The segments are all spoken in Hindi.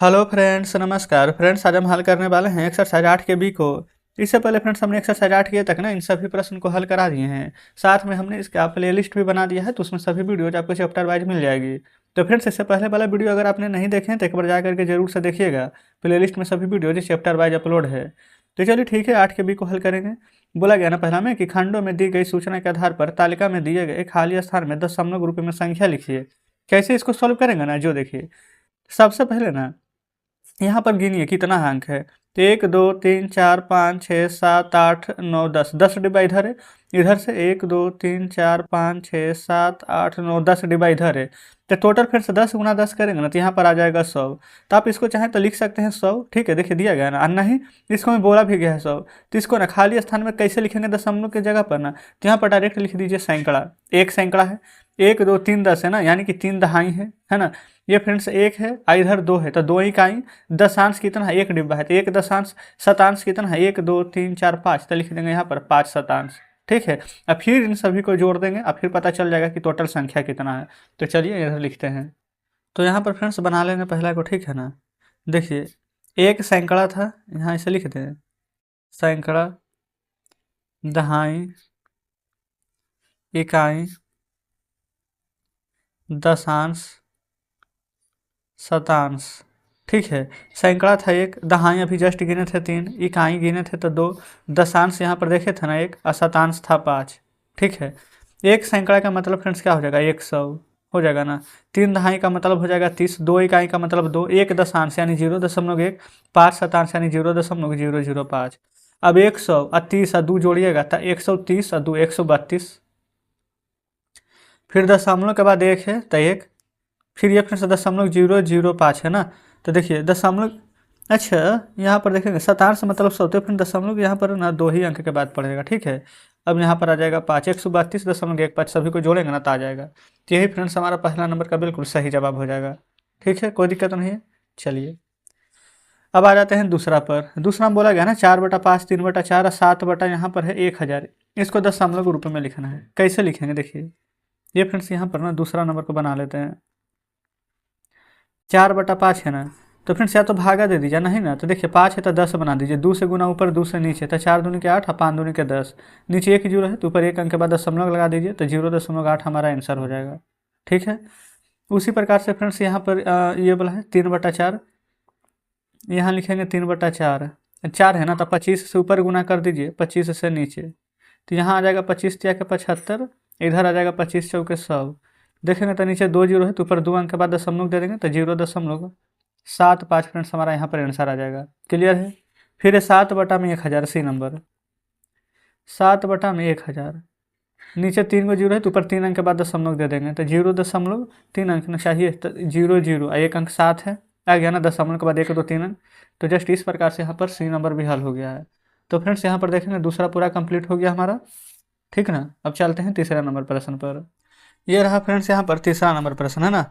हेलो फ्रेंड्स, नमस्कार फ्रेंड्स। आज हम हल करने वाले हैं एक्सरसाइज 8 के बी को। इससे पहले फ्रेंड्स हमने एक्सरसाइज 8 के तक ना इन सभी प्रश्न को हल करा दिए हैं। साथ में हमने इसका प्ले लिस्ट भी बना दिया है, तो उसमें सभी वीडियोज आपको चैप्टर वाइज मिल जाएगी। तो फ्रेंड्स इससे पहले वाला वीडियो अगर आपने नहीं देखे हैं तो एक बार जा करके जरूर से देखिएगा। प्ले लिस्ट में सभी वीडियोज चैप्टर वाइज अपलोड है। तो चलिए ठीक है, 8 के बी को हल करेंगे। बोला गया ना पहला में कि खंडों में दी गई सूचना के आधार पर तालिका में दिए गए खाली स्थान में दशमलव रूप में संख्या लिखिए। कैसे इसको सॉल्व करेंगे ना, जो देखिए सबसे पहले ना यहाँ पर गिनिए कितना अंक है। तो 1 2 3 4 5 6 7 8 9 10, 10 डिब्बा इधर है। इधर से 1 2 3 4 5 6 7 8 9 10 डिब्बा इधर है। तो टोटल फिर से 10 गुना 10 करेंगे ना, तो यहाँ पर आ जाएगा 100। तो आप इसको चाहें तो लिख सकते हैं 100, ठीक है। देखिए दिया गया ना, और नहीं इसको मैं बोला भी गया है 100। तो इसको ना खाली स्थान में कैसे लिखेंगे दशमलव की जगह पर ना, तो यहाँ पर डायरेक्ट लिख दीजिए सैकड़ा। एक सैकड़ा है, 1 2 3 10 है ना, यानी कि 3 दहाई है ना। ये फ्रेंड्स एक है, इधर 2 है, तो 2 ही का ही दशांश कितना है, 1 डिब्बा है, तो 1 दशांश शतांश कितना है, 1 2 3 4 5, तो लिख देंगे यहाँ पर 5 शतांश, ठीक है। अब फिर इन सभी को जोड़ देंगे, अब फिर पता चल जाएगा कि टोटल संख्या कितना है। तो चलिए इधर लिखते हैं। तो यहाँ पर फ्रेंड्स बना लेंगे पहला को, ठीक है ना। देखिए एक सैकड़ा था, यहाँ इसे लिख दें सैकड़ा, दहाई, इकाई, दशांश, शतांश, ठीक है। सैकड़ा था एक, दहाई अभी जस्ट गिने थे 3, इकाई गिने थे तो 2, दशांश यहाँ पर देखे थे ना 1, और शतांश था 5, ठीक है। एक सैकड़ा का मतलब फ्रेंड्स क्या हो जाएगा, 100 हो जाएगा ना। 3 दहाई का मतलब हो जाएगा 30, 2 इकाई का मतलब 2, 1 दशांश यानी 0.1, 5 शतांश यानी 0.005। अब 100 और 30 और 2 जोड़िएगा तो 130 और 2 132। फिर दशमलव के बाद 1 है तो 1, फिर ये फ्रेंड्स 0.005 है ना। तो देखिए दशमलव, अच्छा यहाँ पर देखेंगे शतांश मतलब 100, तो फिर दशमलव यहाँ पर ना 2 ही अंक के बाद पड़ेगा, ठीक है। अब यहाँ पर आ जाएगा 5, 132.15, सभी को जोड़ेंगे ना तो आ जाएगा। तो यही फ्रेंड्स हमारा पहला नंबर का बिल्कुल सही जवाब हो जाएगा, ठीक है, कोई दिक्कत नहीं है। चलिए अब आ जाते हैं दूसरा पर। दूसरा में बोला गया ना 4/5, 3/4 और 7 बटा यहाँ पर है 1000। इसको दशमलव रूप में लिखना है। कैसे लिखेंगे देखिए, ये फ्रेंड्स यहाँ पर ना दूसरा नंबर को बना लेते हैं। 4/5 है ना, तो फ्रेंड्स या तो भागा दे दीजिए, नहीं ना तो देखिए 5 है तो 10 बना दीजिए, 2 से गुना ऊपर 2 से नीचे, तो 4 दूनी के 8 और 5 दूनी के 10, नीचे एक जीरो है तो ऊपर एक अंक के बाद दशमलव लगा दीजिए, तो 0.8 हमारा आंसर हो जाएगा, ठीक है। उसी प्रकार से फ्रेंड्स यहाँ पर ये बोला है 3/4, यहाँ लिखेंगे 3/4, 4 है ना तो 25 से ऊपर गुना कर दीजिए, 25 से नीचे, तो यहाँ आ जाएगा 25 तिया के 75, इधर आ जाएगा 25 चौके 100। देखेंगे तो नीचे 2 जीरो है तो ऊपर 2 अंक के बाद दशमलव दे देंगे, तो 0.75 फ्रेंड्स हमारा यहाँ पर आंसर आ जाएगा। क्लियर है। फिर 7/1000, सी नंबर 7/1000, नीचे 3 को जीरो है तो ऊपर 3 अंक के बाद दशमलव दे देंगे, तो 0.3 अंक ना चाहिए, तो 0 एक अंक 7 है, आ गया ना, दशमलव के बाद 1 2 3 अंक। तो जस्ट इस प्रकार से यहाँ पर सी नंबर भी हल हो गया है। तो फ्रेंड्स यहाँ पर देखेंगे दूसरा पूरा कंप्लीट हो गया हमारा, ठीक ना। अब चलते हैं तीसरा नंबर प्रश्न पर। ये रहा फ्रेंड्स यहाँ पर तीसरा नंबर प्रश्न, है ना।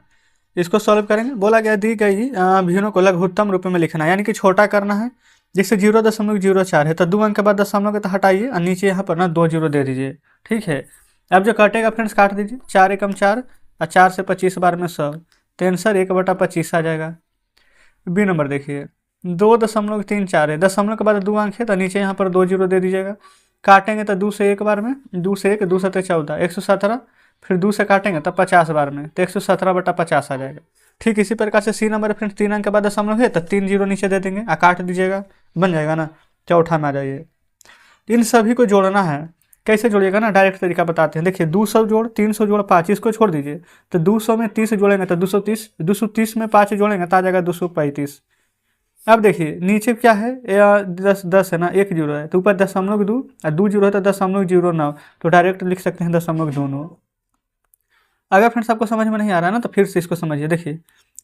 इसको सॉल्व करेंगे। बोला गया दी गई भिन्नों को लघुत्तम रूप में लिखना है, यानी कि छोटा करना है। जिससे 0.04 है तो 2 अंक के बाद दशमलव के तो हटाइए और नीचे यहाँ पर ना 2 जीरो दे दीजिए, ठीक है। अब जो कटेगा फ्रेंड्स काट दीजिए, 4 एकम 4 और 4 से 25 बार में 100, तो आंसर 1/25 आ जाएगा। बी नंबर देखिए 2.34 है, दशमलव के बाद 2 अंक है तो नीचे यहाँ पर 2 जीरो दे दीजिएगा। काटेंगे तो 2 से 1 बार में, 2 से 1, 2 7 14, 117, फिर 2 से काटेंगे तब 50 बार में, तो 117/50 आ जाएगा। ठीक इसी प्रकार से सी नंबर फ्रेंड्स 3 अंक के बाद दशमलव है तो 3 जीरो नीचे दे देंगे और काट दीजिएगा, बन जाएगा ना। चौथा में आ जाइए, इन सभी को जोड़ना है। कैसे जोड़िएगा ना, डायरेक्ट तरीका बताते हैं। देखिए 200 जोड़ 300 जोड़ 5, इसको छोड़ दीजिए, तो 200 में 30 जोड़ेंगे तो 230, 230 में 5 जोड़ेंगे तो आ जाएगा 235। अब देखिए नीचे क्या है, 10 है ना, 1 जीरो है तो ऊपर 0.2 और 2 जीरो है तो 0.09, तो डायरेक्ट लिख सकते हैं 0.29। अगर फ्रेंड्स आपको समझ में नहीं आ रहा ना तो फिर से इसको समझिए। देखिए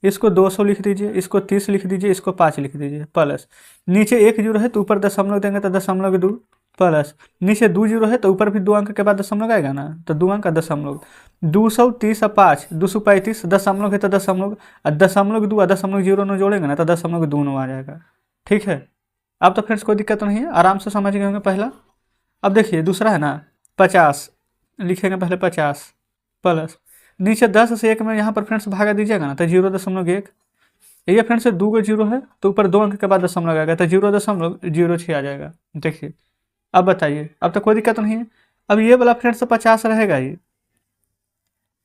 इसको 200 लिख दीजिए, इसको 30 लिख दीजिए, इसको 5 लिख दीजिए, प्लस नीचे 1 जीरो है तो ऊपर दशमलव देंगे तो 0.2, प्लस नीचे 2 जीरो है तो ऊपर भी 2 अंक के बाद दशमलव आएगा ना, तो 2 अंक का दशमलव, 230 और 5 235, दशमलव है तो दशमलव, और 0.2 और 0.09 जोड़ेंगे ना तो 0.29 आ जाएगा, ठीक है। अब तो फ्रेंड्स कोई दिक्कत नहीं है, आराम से समझ गए होंगे पहला। अब देखिए दूसरा है ना 50, लिखेंगे पहले 50, प्लस नीचे 10 से 1 में यहाँ पर फ्रेंड्स भागा दीजिएगा ना तो 0.1, ये फ्रेंड्स से 2 जीरो है तो ऊपर 2 अंक के बाद दशमलव आएगा तो 0.06 आ जाएगा। देखिए अब बताइए, अब तो कोई दिक्कत नहीं है। अब ये वाला फ्रेंड्स 50 रहेगा ही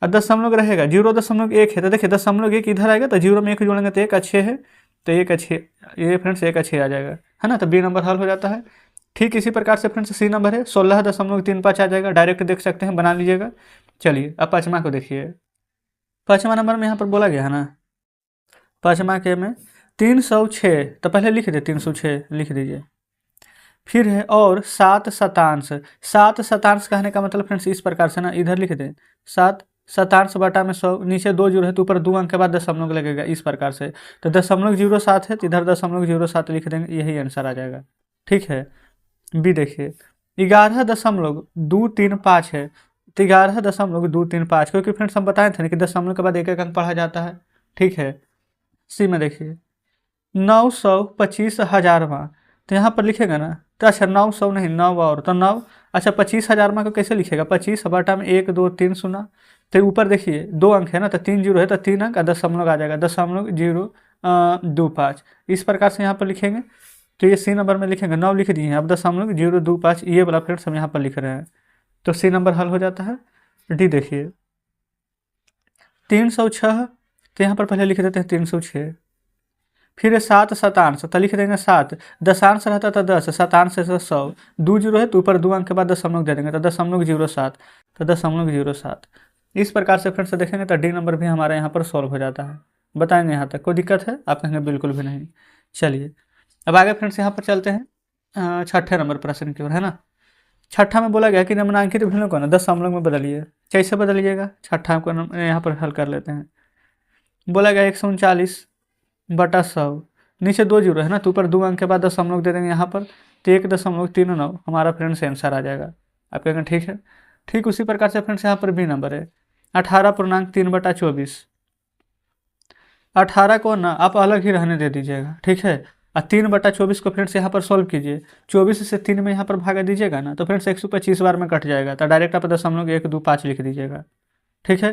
और दशमलव रहेगा 0.1 है तो देखिए 0.1 इधर आएगा तो 0 में 1 जोड़ेंगे तो 1 अच्छे है तो 1 अच्छे, ये फ्रेंड्स 1 अच्छे आ जाएगा, है ना। तो बी नंबर हल हो जाता है। ठीक इसी प्रकार से फ्रेंड्स सी नंबर है 16.35 आ जाएगा, डायरेक्ट देख सकते हैं, बना लीजिएगा। चलिए अब पाँचवा को देखिए। पाँचवा नंबर में यहाँ पर बोला गया है ना, पाँचवा के में 306, तो पहले लिख दे 306 लिख दीजिए। फिर है और 7 शतांश, 7 शतांश कहने का मतलब फ्रेंड्स इस प्रकार से ना, इधर लिख दें 7 शतांश बटा में 100, नीचे 2 जीरो है तो ऊपर 2 अंक के बाद दशमलव लगेगा इस प्रकार से, तो 0.07 है तो इधर 0.07 लिख देंगे, यही आंसर आ जाएगा। ठीक है। बी देखिए 11.235 है तो 11.235, क्योंकि फ्रेंड्स हम बताए थे ना कि दशमलव के बाद एक एक अंक पढ़ा जाता है। ठीक है। सी में देखिए 925,000वां, तो यहाँ पर लिखेगा ना, तो अच्छा 900 नहीं 9 और तो 9, अच्छा 25,000वां को कैसे लिखेगा, 25 बटा में 1 2 3 0, तो ऊपर देखिए 2 अंक है ना तो 3 जीरो है तो 3 अंक दशमलव आ जाएगा 0.025, इस प्रकार से यहाँ पर लिखेंगे। तो ये सी नंबर में लिखेंगे, 9 लिख दिए हैं, अब 0.025 ये वाला फ्रेंड्स हम यहाँ पर लिख रहे हैं, तो सी नंबर हल हो जाता है। डी देखिए 306, तो यहाँ पर पहले लिख देते हैं 306। फिर 7 शतांश, तो लिख देंगे 7, दशांश रहता था 10, शतांश से 100, 2 जीरो है तो ऊपर 2 अंक के बाद दशमलव दे देंगे तो 0.07, तो 0.07। इस प्रकार से फ्रेंड्स देखेंगे तो डी नंबर भी हमारे यहाँ पर सॉल्व हो जाता है। बताएंगे यहाँ तक कोई दिक्कत है, आप कहेंगे बिल्कुल भी नहीं। चलिए अब आगे फ्रेंड्स यहाँ पर चलते हैं छठे नंबर प्रश्न की ओर, है ना। छठा में बोला गया कि निम्नांकित भिन्नों को ना दशमलव में बदलिए। कैसे बदलिएगा, छठा को यहाँ पर हल कर लेते हैं। बोला गया 139 बटा 100, नीचे 2 जीरो है ना तो ऊपर 2 अंक के बाद दशमलव दे देंगे यहाँ पर, तो 1.39 हमारा फ्रेंड्स आंसर आ जाएगा। आप कहेंगे ठीक है। ठीक उसी प्रकार से फ्रेंड्स यहाँ पर बी नंबर है 18.3 बटा 24, 18 को ना आप अलग ही रहने दे दीजिएगा। ठीक है। और 3 बटा 24 को फ्रेंड्स यहाँ पर सॉल्व कीजिए, 24 से 3 में यहाँ पर भागा दीजिएगा ना तो फ्रेंड्स 125 बार में कट जाएगा, तो डायरेक्ट आप 0.125 लिख दीजिएगा। ठीक है।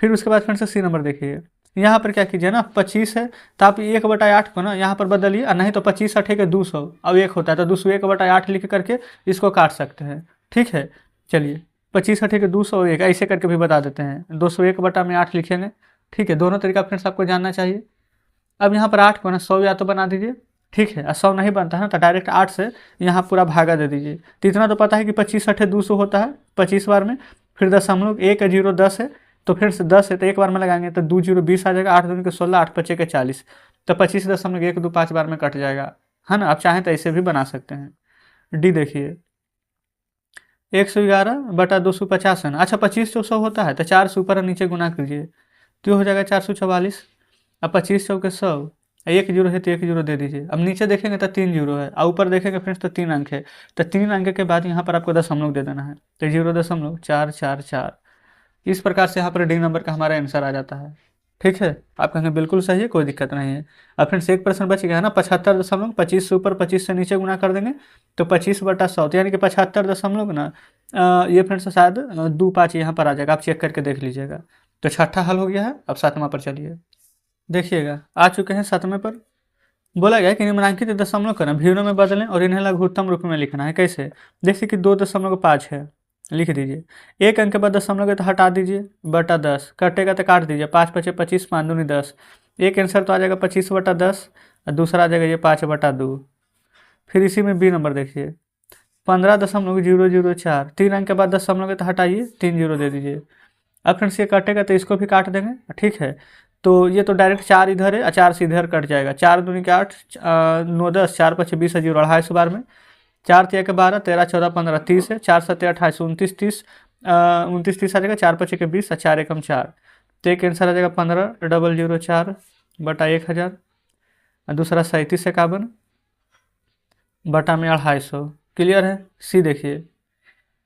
फिर उसके बाद फ्रेंड्स सी नंबर देखिए, यहाँ पर क्या कीजिए ना 25 है तो आप 1/8 को ना यहाँ पर बदलिए, और नहीं तो 25 8 के 200, अब 1 होता है तो 201/8 लिख करके इसको काट सकते हैं। ठीक है। चलिए 25 8 के 201 ऐसे करके भी बता देते हैं, 201/8 लिखेंगे। ठीक है। दोनों तरीका फ्रेंड्स आपको जानना चाहिए। अब यहाँ पर 8 को ना 100 या तो बना दीजिए। ठीक है। और 100 नहीं बनता है ना तो डायरेक्ट 8 से यहाँ पूरा भागा दे दीजिए, तो इतना तो पता है कि 25 8 200 होता है 25 बार में, फिर 1 है तो फिर से 10 है तो एक बार में लगाएंगे तो 2 जीरो 20 आ जाएगा, 8 दूनी के 16, 8 5 के 40, तो 25.125 बार में कट जाएगा, है ना। आप चाहें तो ऐसे भी बना सकते हैं। डी देखिए 111/250 है ना, अच्छा 25 100 होता है तो 4 से ऊपर और नीचे गुना कीजिए तो हो जाएगा 444, अब 25 चौके 100, 1 जीरो है तो 1 जीरो दे दीजिए। अब नीचे देखेंगे तो 3 जीरो है और ऊपर देखेंगे फ्रेंड्स तो 3 अंक है, तो 3 अंक के बाद यहाँ पर आपको दशमलव दे देना है, तो 0.444, इस प्रकार से यहाँ पर डी नंबर का हमारा आंसर आ जाता है। ठीक है। आप कहेंगे बिल्कुल सही है, कोई दिक्कत नहीं है। अब फ्रेंड्स एक प्रश्न बच गया है ना, 75.25 से ऊपर 25 से नीचे गुना कर देंगे तो 25/100, तो यानी कि 75 ना ये फ्रेंड्स शायद 25 यहाँ पर आ जाएगा, आप चेक करके देख लीजिएगा। तो छठा हल हो गया है। अब सातवां पर चलिए देखिएगा, आ चुके हैं सातवें पर। बोला गया कि निम्नांकित दशमलव को ना भिन्नों में बदलें और इन्हें लघुत्तम रूप में लिखना है। कैसे, जैसे कि 2.5 है लिख दीजिए, 1 अंक के बाद दशमलव तो हटा दीजिए बटा 10, कटेगा तो काट दीजिए, 5 5 25, 5 दूनी 10, एक आंसर तो आ जाएगा 25/10 और दूसरा आ जाएगा ये 5/2। फिर इसी में बी नंबर देखिए 15.004, 3 अंक के बाद दशमलव तो हटाइए, 3 जीरो दे दीजिए। अब फ्रेंड्स ये कटेगा तो इसको भी काट देंगे। ठीक है। तो ये तो डायरेक्ट 4 इधर है, 4 से इधर कट जाएगा, 4 दूनी के 8, 9 10, 4 5 20 जीरो 250 बार में, 4 3 12, 13 14 15 30 है, 4 7 28 29 30, 29 30 आ जाएगा, 4 5 20 और 4 1 4, तो एक आंसर आ जाएगा 15,004 बटा 1000 और दूसरा 3751 बटा में 250। क्लियर है। सी देखिए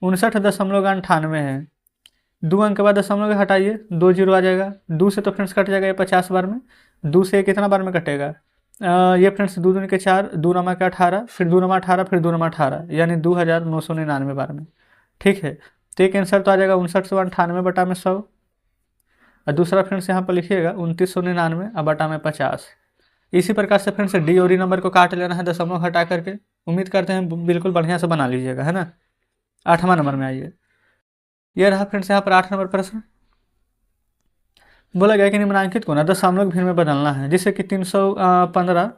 59.98 है, 2 अंक के बाद दशमलव हटाइए, 2 जीरो आ जाएगा, 2 से तो फ्रेंड्स कट जाएगा ये 50 बार में, 2 से कितना बार में कटेगा, ये फ्रेंड्स 2 दूनी के 4, 2 नमा के 18, फिर 2 नमा 18, फिर 2 नमा 18, यानी 2999 बार में। ठीक है। तो एक आंसर तो आ जाएगा 5998 बटा में 100 और दूसरा फ्रेंड्स यहाँ पर लिखिएगा 2999 और बटा में 50। इसी प्रकार से फ्रेंड्स डी और ई नंबर को काट लेना है दशमलव हटा करके। उम्मीद करते हैं बिल्कुल बढ़िया से बना लीजिएगा, है ना। 8वां नंबर में आइए। ये रहा फ्रेंड्स यहाँ पर 8 नंबर प्रश्न। बोला गया कि निम्नांकित को ना दशमलव भिन्न में बदलना है, जिससे कि 315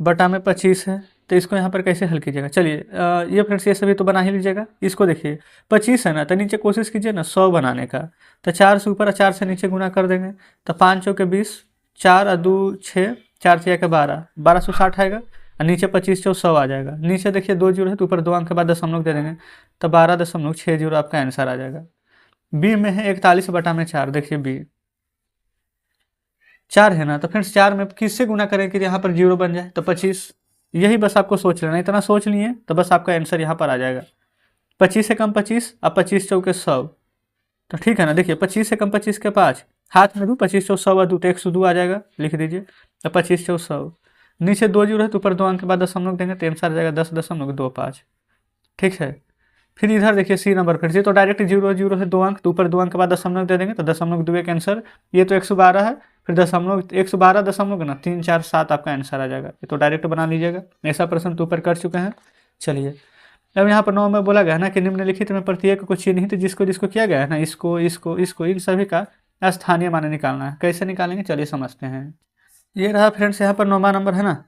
बटा में 25 है। तो इसको यहाँ पर कैसे हल कीजिएगा, चलिए ये फ्रेंड्स ये सभी तो बना ही लीजिएगा। इसको देखिए 25 है ना, तो नीचे कोशिश कीजिए ना 100 बनाने का। तो 4 से ऊपर 4 से नीचे गुना कर देंगे, तो 5 चौके 20, 4 और 2 6, 4 6 के 12, 1260 आएगा। और नीचे 25 चौ 100 आ जाएगा। नीचे देखिए 2 जीरो है तो ऊपर 2 अंक के बाद दशमलव दे देंगे, तो 12.60 आपका आंसर आ जाएगा। बी में है 41 बटा में 4, देखिए बी 4 है ना, तो फ्रेंड्स 4 में किससे गुना करें कि यहाँ पर जीरो बन जाए, तो 25। यही बस आपको सोच लेना, इतना सोच लिए तो बस आपका आंसर यहाँ पर आ जाएगा। 25 से कम 25, अब 25 चौके 100, तो ठीक है ना। देखिए 25 से कम 25 के 5, हाथ में दूँ 25 चौ 100 दूँ तो 102 आ जाएगा, लिख दीजिए। तो 25 चौ 100, नीचे 2 जीरो है तो ऊपर 2 अंक के बाद दशमलव देंगे, तो आंसर आ जाएगा 10.25। ठीक है। फिर इधर देखिए सी नंबर, फिर से तो डायरेक्ट 0 0 है 2 अंक, तो ऊपर 2 अंक के बाद दशमलव दे देंगे, तो दशमलव 2 एक आंसर। ये तो 112 है, फिर दशमलव 112 दशमलव ना 3 4 7 आपका आंसर आ जाएगा। ये तो डायरेक्ट बना लीजिएगा, ऐसा प्रश्न तो ऊपर कर चुके हैं। चलिए अब यहाँ पर 9 में बोला गया है ना कि निम्नलिखित में प्रत्येक को चिन्हित जिसको जिसको किया गया है ना, इसको इसको इसको इन सभी का स्थानीय मान निकालना है। कैसे निकालेंगे चलिए समझते हैं। ये रहा फ्रेंड्स यहाँ पर 9वां नंबर है ना,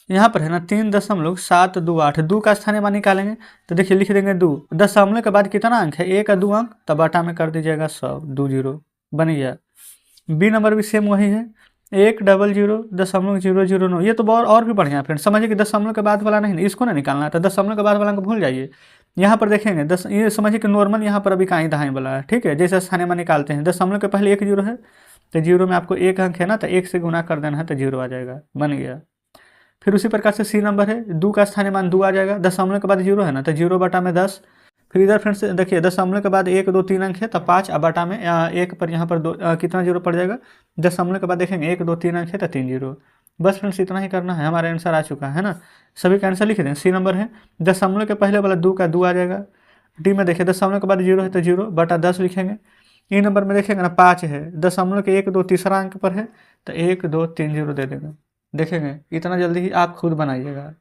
यहाँ पर है ना 3.728, 2 का स्थानीय मान निकालेंगे। तो देखिए लिख देंगे 2, दशमलव के बाद कितना अंक है, 1 और 2 अंक, तब बटा में कर दीजिएगा 100, 2 जीरो बन गया। बी नंबर भी सेम वही है, 100.009। ये तो बहुत और भी बढ़िया फ्रेंड, समझिए कि दशमलव के बाद वाला नहीं, इसको ना निकालना है, तो दशमलव के बाद वाला को भूल जाइए। यहाँ पर देखेंगे ये समझिए कि नॉर्मल यहाँ पर अभी कहीं दहाई वाला है, ठीक है। जैसे स्थानीय मान निकालते हैं, दशमलव के पहले 1 जीरो है, तो जीरो में आपको 1 अंक है ना, तो 1 से गुना कर देना है, तो जीरो आ जाएगा, बन गया। फिर उसी प्रकार से सी नंबर है, 2 का स्थानीय मान 2 आ जाएगा, दशमलव के बाद जीरो है ना, तो 0 बटा में 10। फिर इधर फ्रेंड्स देखिए दशमलव के बाद 1 2 3 अंक है, तो 5 अब बटा में 1 पर यहाँ पर 2 कितना जीरो पड़ जाएगा, दशमलव के बाद देखेंगे 1 2 3 अंक है तो 3 जीरो। बस फ्रेंड्स इतना ही करना है, हमारा आंसर आ चुका है ना। सभी का आंसर लिख दें। सी नंबर है, दशमलव के पहले वाला 2 का 2 आ जाएगा। डी में देखिए दशमलव के बाद जीरो है तो 0 बटा 10 लिखेंगे। ई नंबर में देखेंगे ना 5 है, दशमलव के 1 2 तीसरा अंक पर है, तो 1 2 3 जीरो दे देंगे। देखेंगे इतना जल्दी ही आप खुद बनाइएगा।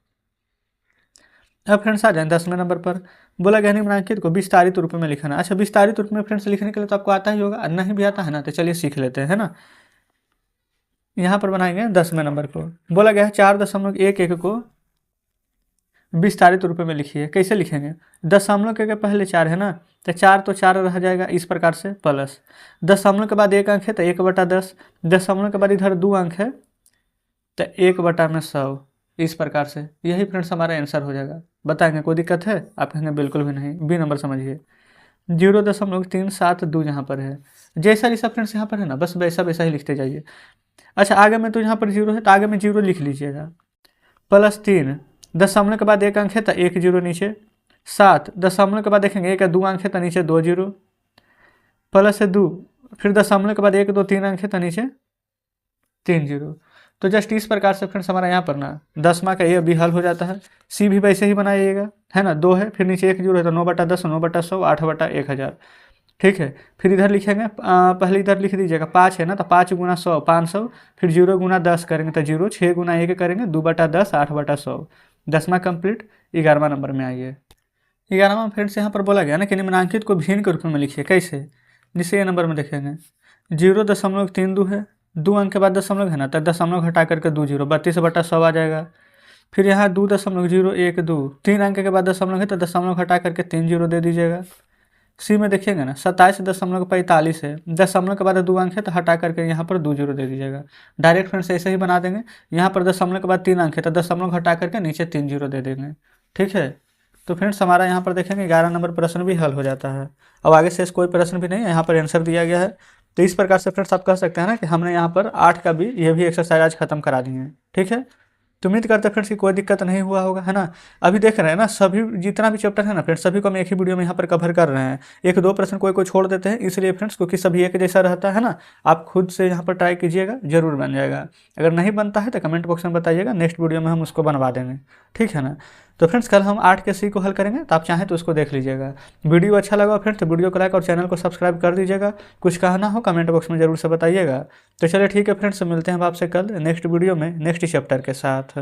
अब फ्रेंड्स आ जाए 10वें नंबर पर। बोला गया निम्नांकित को विस्तारित रूप में लिखना। अच्छा विस्तारित रूप में फ्रेंड्स लिखने के लिए तो आपको आता ही होगा, नहीं भी आता है ना, तो चलिए सीख लेते हैं ना। यहाँ पर बनाएंगे 10वें नंबर को। बोला गया है 4.11 को विस्तारित रूप में लिखिए। कैसे लिखेंगे, दशमलव के पहले 4 है ना, तो 4 तो 4 रह जाएगा इस प्रकार से, प्लस दशमलव के बाद 1 अंक है तो 1 बटा 10, दशमलव के बाद इधर 2 अंक है तो 1 बटा में 100, इस प्रकार से। यही फ्रेंड्स हमारा आंसर हो जाएगा। बताएंगे कोई दिक्कत है, आप कहेंगे बिल्कुल भी नहीं। बी नंबर समझिए, 0.372 यहाँ पर है, जैसा जैसा फ्रेंड्स यहाँ पर है ना, बस वैसा वैसा ही लिखते जाइए। अच्छा आगे में तो यहाँ पर 0 है, तो आगे में 0 लिख लीजिएगा, प्लस 3 दशमलव के बाद 1 अंक है तो 1 जीरो नीचे, 7 दशमलव के बाद देखेंगे 1 2 अंक है तो नीचे 2 जीरो, प्लस 2 फिर दशमलव के बाद 1 2 3 अंक है तो नीचे 3 जीरो। तो जस्ट इस प्रकार से फ्रेंड्स हमारा यहाँ पर ना 10वां का ये भी हल हो जाता है। सी भी वैसे ही बनाइएगा, है ना। 2 है, फिर नीचे 1 जीरो है तो 9 बटा 10, 9 बटा 100, 8 बटा 1000। ठीक है। फिर इधर लिखेंगे, पहले इधर लिख दीजिएगा 5 है ना, तो 5 गुना 100 500, फिर 0 गुना 10 करेंगे तो 0, 6 गुना 1 करेंगे 2 बटा 10, 8 बटा 100। 10वां कंप्लीट। 11वां नंबर में आइए। 11वां फ्रेंड्स यहाँ पर बोला गया ना कि निम्नांकित को भिन्न के रूप में लिखिए। कैसे, जिससे ये नंबर में देखेंगे 0.32 है, 2 अंक के बाद दशमलव है ना, तो दशमलव घटा करके 2 जीरो, 32 बटा 100 आ जाएगा। फिर यहाँ 2.012, 3 अंक के बाद दशमलव है तो दशमलव घटा करके 3 जीरो दे दीजिएगा। सी में देखिएगा ना 27.45 है, दशमलव के बाद 2 अंक है तो हटा करके यहाँ पर 2 जीरो दे दीजिएगा। डायरेक्ट फ्रेंड्स ऐसे ही बना देंगे। यहाँ पर दशमलव के बाद 3 अंक है तो दशमलव घटा करके नीचे 3 जीरो दे देंगे। ठीक है। तो फ्रेंड्स हमारा यहाँ पर देखेंगे 11 नंबर प्रश्न भी हल हो जाता है। अब आगे से कोई प्रश्न भी नहीं है, यहाँ पर आंसर दिया गया है। तो इस प्रकार से फ्रेंड्स आप कह सकते हैं ना कि हमने यहाँ पर 8 का भी ये भी एक्सरसाइज आज खत्म करा दिए हैं। ठीक है। तो उम्मीद करते हैं फ्रेंड्स की कोई दिक्कत नहीं हुआ होगा, है ना। अभी देख रहे हैं ना सभी जितना भी चैप्टर है ना फ्रेंड्स, सभी को हम एक ही वीडियो में यहाँ पर कवर कर रहे हैं। 1-2 प्रश्न कोई छोड़ देते हैं, इसलिए फ्रेंड्स क्योंकि सभी एक जैसा रहता है ना। आप खुद से यहाँ पर ट्राई कीजिएगा, जरूर बन जाएगा। अगर नहीं बनता है तो कमेंट बॉक्स में बताइएगा, नेक्स्ट वीडियो में हम उसको बनवा देंगे। ठीक है ना। तो फ्रेंड्स कल हम 8 के सी को हल करेंगे, तो आप चाहें तो उसको देख लीजिएगा। वीडियो अच्छा लगा फ्रेंड्स तो वीडियो को लाइक और चैनल को सब्सक्राइब कर दीजिएगा। कुछ कहना हो कमेंट बॉक्स में जरूर से बताइएगा। तो चलिए ठीक है फ्रेंड्स, मिलते हैं आपसे कल नेक्स्ट वीडियो में नेक्स्ट चैप्टर के साथ।